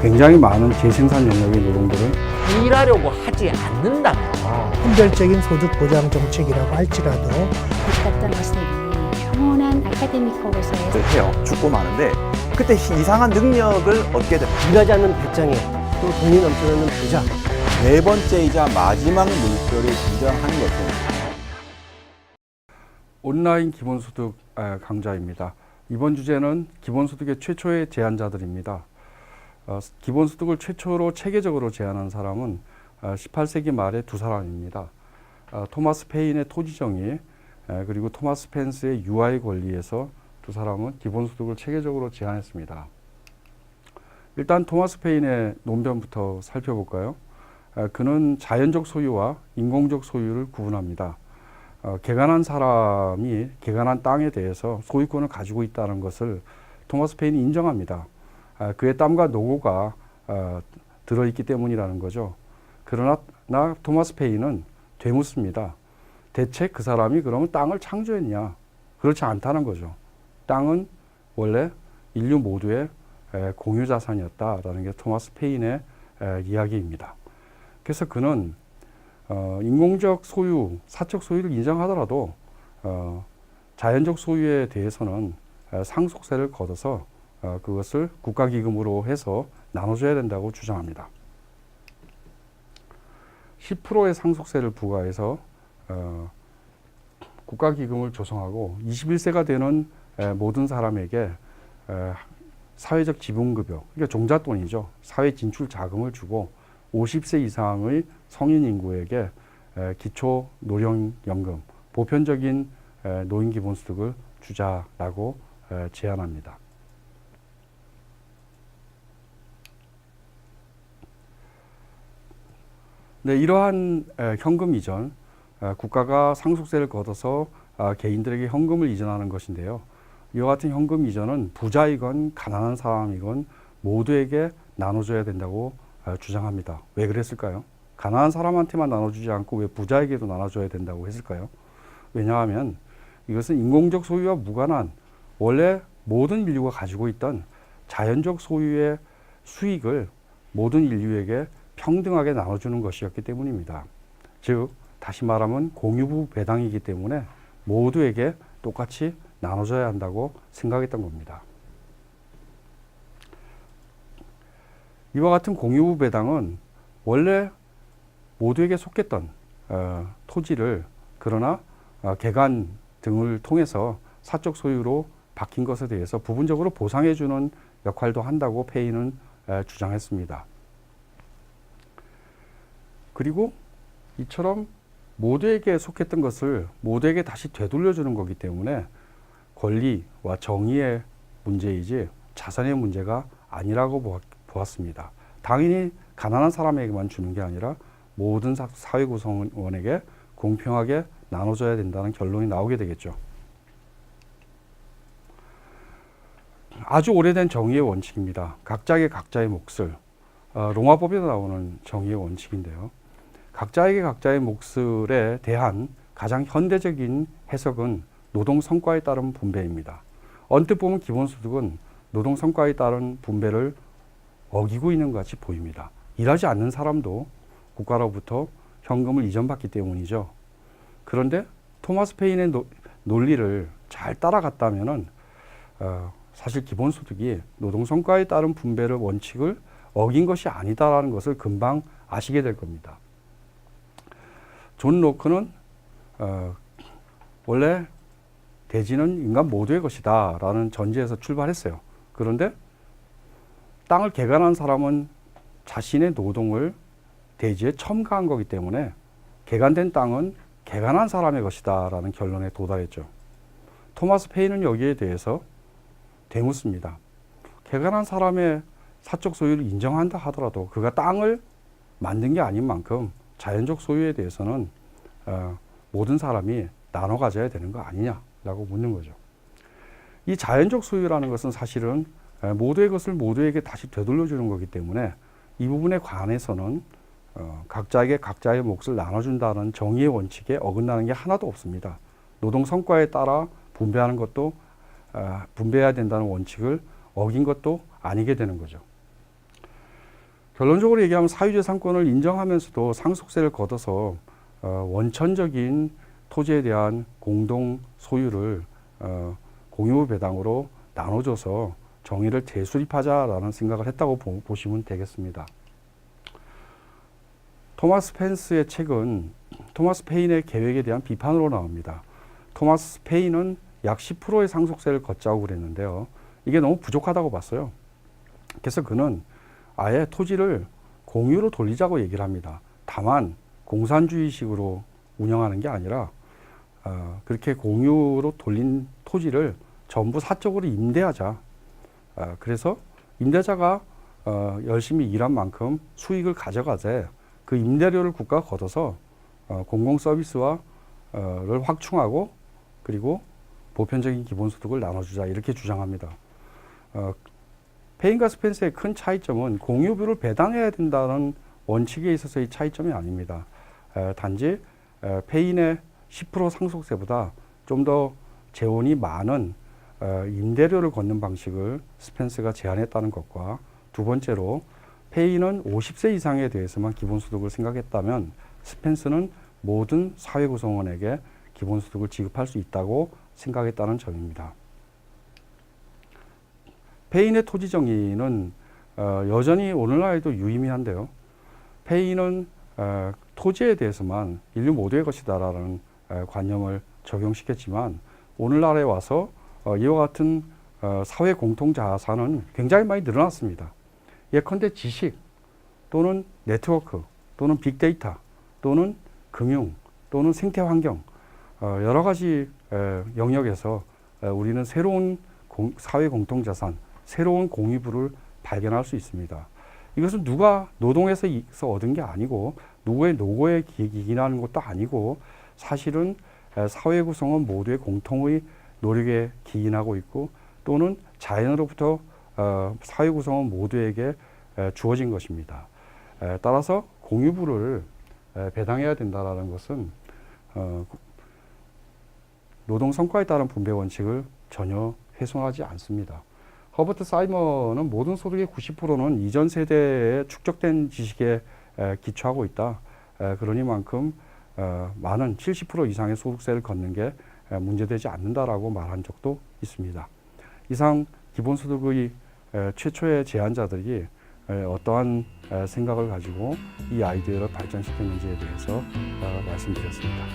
굉장히 많은 재생산 영역의 노동들을 일하려고 하지 않는다면 혼별적인 소득 보장 정책이라고 할지라도 어떤 것들이 평온한 아카데미커로서의 해요. 죽고 마는데 그때 이상한 능력을 얻게 됩니다. 일하지 않는 배짱에 또 돈이 넘쳐나는 부자. 네 번째이자 마지막 물결이 등장하는 것은 온라인 기본소득 강좌입니다. 이번 주제는 기본소득의 최초의 제안자들입니다. 기본소득을 최초로 체계적으로 제안한 사람은 18세기 말에 두 사람입니다. 토마스 페인의 토지정의 그리고 토마스 펜스의 유아의 권리에서 두 사람은 기본소득을 체계적으로 제안했습니다. 일단 토마스 페인의 논변부터 살펴볼까요? 그는 자연적 소유와 인공적 소유를 구분합니다. 개간한 사람이 개간한 땅에 대해서 소유권을 가지고 있다는 것을 토마스 페인이 인정합니다. 그의 땀과 노고가 들어있기 때문이라는 거죠. 그러나 토마스 페인은 되묻습니다. 대체 그 사람이 그러면 땅을 창조했냐? 그렇지 않다는 거죠. 땅은 원래 인류 모두의 공유자산이었다라는 게 토마스 페인의 이야기입니다. 그래서 그는 인공적 소유, 사적 소유를 인정하더라도 자연적 소유에 대해서는 상속세를 걷어서 그것을 국가기금으로 해서 나눠줘야 된다고 주장합니다. 10%의 상속세를 부과해서 국가기금을 조성하고 21세가 되는 모든 사람에게 사회적 지분급여, 그러니까 종잣돈이죠. 사회 진출 자금을 주고 50세 이상의 성인 인구에게 기초 노령연금, 보편적인 노인기본소득을 주자라고 제안합니다. 네, 이러한 현금 이전, 국가가 상속세를 걷어서 개인들에게 현금을 이전하는 것인데요. 이와 같은 현금 이전은 부자이건 가난한 사람이건 모두에게 나눠줘야 된다고 주장합니다. 왜 그랬을까요? 가난한 사람한테만 나눠주지 않고 왜 부자에게도 나눠줘야 된다고 했을까요? 왜냐하면 이것은 인공적 소유와 무관한 원래 모든 인류가 가지고 있던 자연적 소유의 수익을 모든 인류에게 평등하게 나눠주는 것이었기 때문입니다. 즉 다시 말하면 공유부 배당이기 때문에 모두에게 똑같이 나눠줘야 한다고 생각했던 겁니다. 이와 같은 공유부 배당은 원래 모두에게 속했던 토지를 그러나 개간 등을 통해서 사적 소유로 바뀐 것에 대해서 부분적으로 보상해주는 역할도 한다고 페인은 주장했습니다. 그리고 이처럼 모두에게 속했던 것을 모두에게 다시 되돌려주는 거기 때문에 권리와 정의의 문제이지 자산의 문제가 아니라고 보았습니다. 당연히 가난한 사람에게만 주는 게 아니라 모든 사회 구성원에게 공평하게 나눠줘야 된다는 결론이 나오게 되겠죠. 아주 오래된 정의의 원칙입니다. 각자에게 각자의 몫을, 로마법에도 나오는 정의의 원칙인데요. 각자에게 각자의 몫에 대한 가장 현대적인 해석은 노동 성과에 따른 분배입니다. 언뜻 보면 기본소득은 노동 성과에 따른 분배를 어기고 있는 것 같이 보입니다. 일하지 않는 사람도 국가로부터 현금을 이전받기 때문이죠. 그런데 토마스 페인의 논리를 잘 따라갔다면은 사실 기본소득이 노동 성과에 따른 분배를 원칙을 어긴 것이 아니다라는 것을 금방 아시게 될 겁니다. 존 로크는 원래 대지는 인간 모두의 것이다 라는 전제에서 출발했어요. 그런데 땅을 개간한 사람은 자신의 노동을 대지에 첨가한 거기 때문에 개간된 땅은 개간한 사람의 것이다 라는 결론에 도달했죠. 토마스 페인은 여기에 대해서 되묻습니다. 개간한 사람의 사적 소유를 인정한다 하더라도 그가 땅을 만든 게 아닌 만큼 자연적 소유에 대해서는 모든 사람이 나눠 가져야 되는 거 아니냐라고 묻는 거죠. 이 자연적 소유라는 것은 사실은 모두의 것을 모두에게 다시 되돌려주는 거기 때문에 이 부분에 관해서는 각자에게 각자의 몫을 나눠준다는 정의의 원칙에 어긋나는 게 하나도 없습니다. 노동 성과에 따라 분배하는 것도 분배해야 된다는 원칙을 어긴 것도 아니게 되는 거죠. 결론적으로 얘기하면 사유재산권을 인정하면서도 상속세를 걷어서 원천적인 토지에 대한 공동 소유를 공유 배당으로 나눠줘서 정의를 재수립하자라는 생각을 했다고 보시면 되겠습니다. 토마스 펜스의 책은 토마스 페인의 계획에 대한 비판으로 나옵니다. 토마스 페인은 약 10%의 상속세를 걷자고 그랬는데요. 이게 너무 부족하다고 봤어요. 그래서 그는 아예 토지를 공유로 돌리자고 얘기를 합니다. 다만 공산주의식으로 운영하는 게 아니라 그렇게 공유로 돌린 토지를 전부 사적으로 임대하자. 그래서 임대자가 열심히 일한 만큼 수익을 가져가되 그 임대료를 국가가 걷어서 공공 서비스와 를 확충하고 그리고 보편적인 기본소득을 나눠주자 이렇게 주장합니다. 페인과 스펜서의 큰 차이점은 공유비를 배당해야 된다는 원칙에 있어서의 차이점이 아닙니다. 단지 페인의 10% 상속세보다 좀 더 재원이 많은 임대료를 걷는 방식을 스펜서가 제안했다는 것과 두 번째로 페인은 50세 이상에 대해서만 기본소득을 생각했다면 스펜서는 모든 사회구성원에게 기본소득을 지급할 수 있다고 생각했다는 점입니다. 페인의 토지 정의는 여전히 오늘날에도 유의미한데요. 페인은 토지에 대해서만 인류 모두의 것이다라는 관념을 적용시켰지만 오늘날에 와서 이와 같은 사회 공통 자산은 굉장히 많이 늘어났습니다. 예컨대 지식 또는 네트워크 또는 빅데이터 또는 금융 또는 생태환경 여러 가지 영역에서 우리는 새로운 사회 공통자산, 새로운 공유부를 발견할 수 있습니다. 이것은 누가 노동에서 얻은 게 아니고 누구의 노고에 기인하는 것도 아니고 사실은 사회 구성원 모두의 공통의 노력에 기인하고 있고 또는 자연으로부터 사회 구성원 모두에게 주어진 것입니다. 따라서 공유부를 배당해야 된다는 것은 노동 성과에 따른 분배 원칙을 전혀 훼손하지 않습니다. 허버트 사이먼은 모든 소득의 90%는 이전 세대에 축적된 지식에 기초하고 있다. 그러니만큼 많은 70% 이상의 소득세를 걷는 게 문제되지 않는다라고 말한 적도 있습니다. 이상 기본소득의 최초의 제안자들이 어떠한 생각을 가지고 이 아이디어를 발전시켰는지에 대해서 말씀드렸습니다.